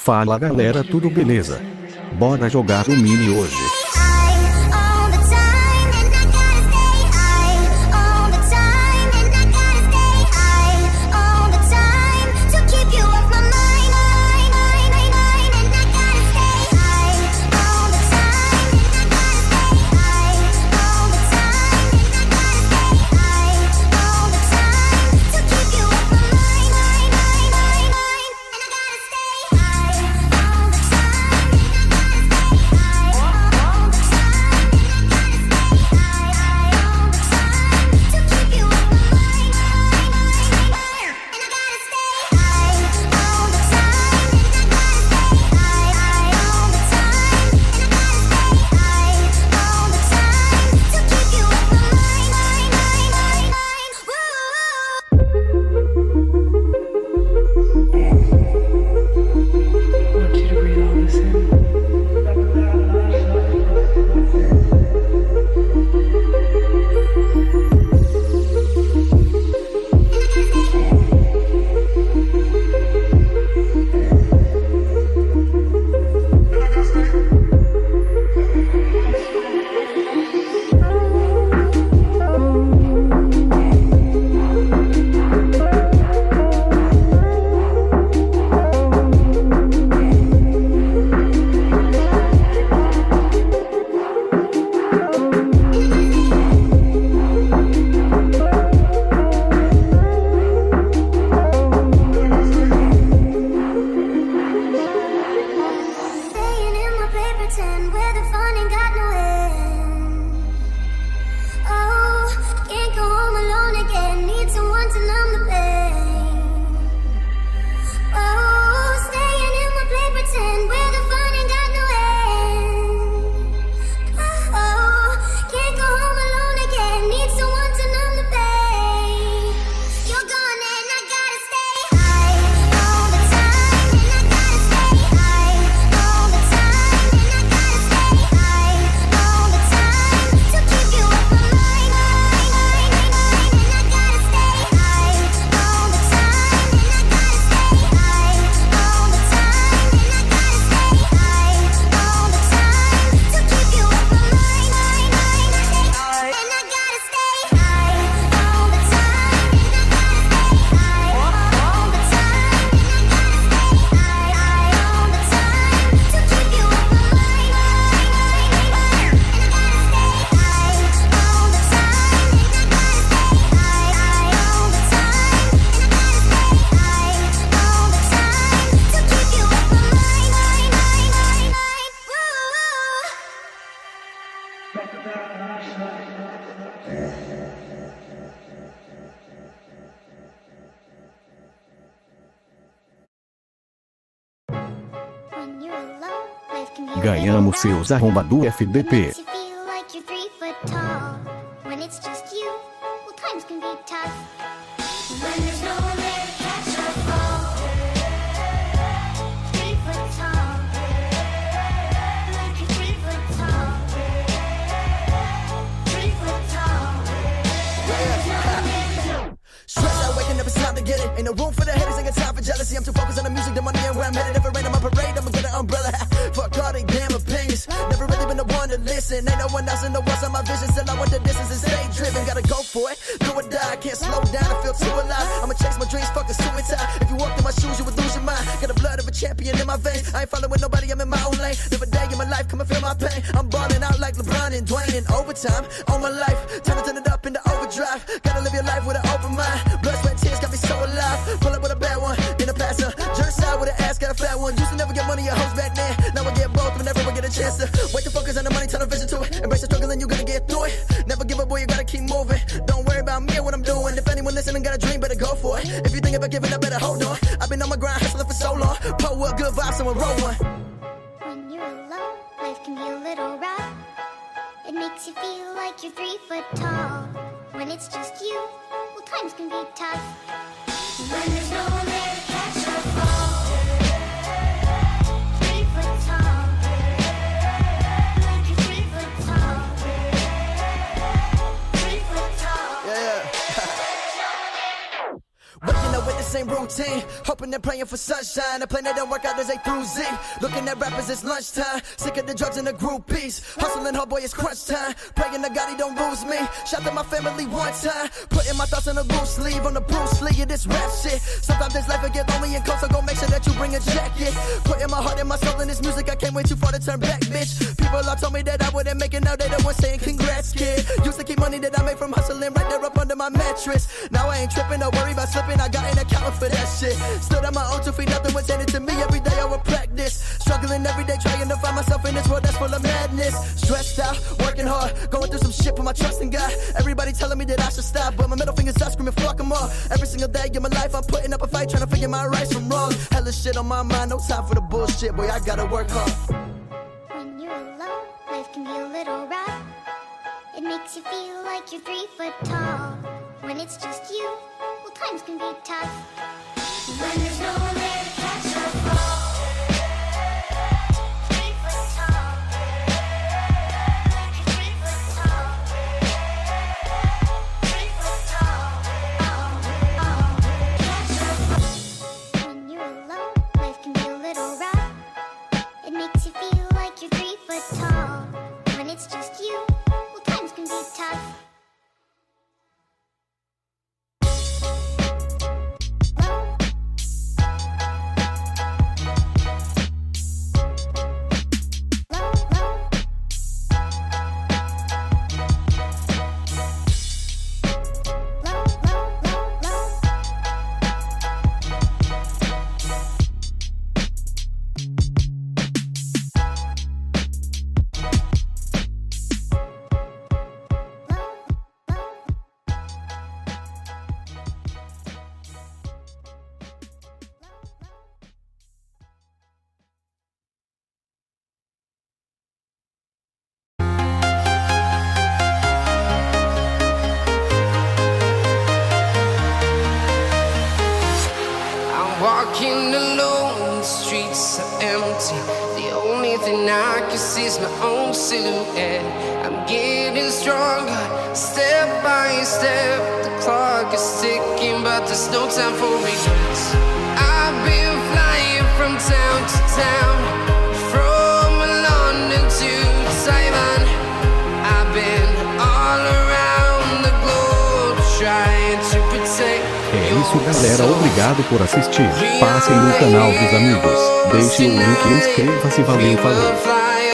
Fala galera, tudo beleza? Bora jogar o mini hoje. Ganhamos seus arromba do FDP. Ain't no room for the haters, ain't got time for jealousy. I'm too focused on the music, the money, and where I'm headed. Never rain on my parade, I'ma get an umbrella. Fuck all they damn opinions. Never really been the one to listen. Ain't no one else in the world on my vision. Still I want the distance and stay driven. Gotta go for it, do or die. Can't slow down, I feel too alive. I'ma chase my dreams, fucking suicide. If you walked in my shoes, you would lose your mind. Got the blood of a champion in my veins. I ain't following nobody, I'm in my own lane. Live a day in my life, come and feel my pain. I'm balling out like LeBron and Dwayne in overtime. All my life, time to turn it up into overdrive. Gotta live your life with an open mind. Blood, sweat, tears got me so alive. Pull up with a bad one, in a passer. Jerk side with an ass, got a fat one. Used to never get money or hoes back then. Now I get both, but never will get a chance to. Wait to focus on the money, turn a vision to it. Embrace the struggle and you gonna get through it. Never give up, boy, you gotta keep moving. Don't worry about me or what I'm doing. If anyone listening got a dream, better go for it. If you think about giving up, better hold on. I've been on my grind, hustling for so long. Pull up, good vibes, someone roll one. When you're alone, life can be a little rough. It makes you feel like you're 3 foot tall. When it's just you, well, times can be tough. When there's no one there to catch your fall. 3 foot tall. Like you're 3 foot tall. 3 foot tall. Yeah. Waking up with the same routine. routine, hoping they're praying for sunshine. The plan they don't work out as they through Z. Looking at rappers, it's lunchtime. Sick of the drugs and the groupies. Hustling hard, boy, it's crunch time. Praying to God he don't lose me. Shout to my family one time. Putting my thoughts on a loose sleeve. On the Bruce Lee of this rap shit. Sometimes this life will get lonely and cold, so go make sure that you bring a jacket. Putting my heart and my soul in this music, I can't wait too far to turn back, bitch. People all told me that I wouldn't make it, now they the ones saying congrats, kid. Used to keep money that I made from hustling right there up under my mattress. Now I ain't tripping, don't worry about slipping, I got an accountant for that shit. Stood on my own 2 feet, nothing was handed to me, every day I would practice. Struggling every day, trying to find myself in this world that's full of madness. Stressed out, working hard, going through some shit, put my trust in God. Everybody telling me that I should stop, but my middle finger's up, screaming fuck them all. Every single day of my life, I'm putting up a fight, trying to figure my rights from wrong. Hella shit on my mind, no time for the bullshit, boy, I gotta work hard. When you're alone, life can be a little rough. It makes you feel like you're 3 foot tall. When it's just you, well, times can be tough. When there's no one there to catch your fall. 3 foot tall. Like you're 3 foot tall. 3 foot tall. Catch your fall. When you're alone, life can be a little rough. It makes you feel like you're 3 foot tall. When it's just you, well, times can be tough. Walking alone, the streets are empty. The only thing I can see is my own silhouette. I'm getting stronger, step by step. The clock is ticking, but there's no time for regrets. I've been flying from town to town, from London to Taiwan. I've been all around the globe trying to protect. É isso, galera, obrigado por assistir. Passem no canal dos amigos, deixe o link e inscreva-se, valeu, falou.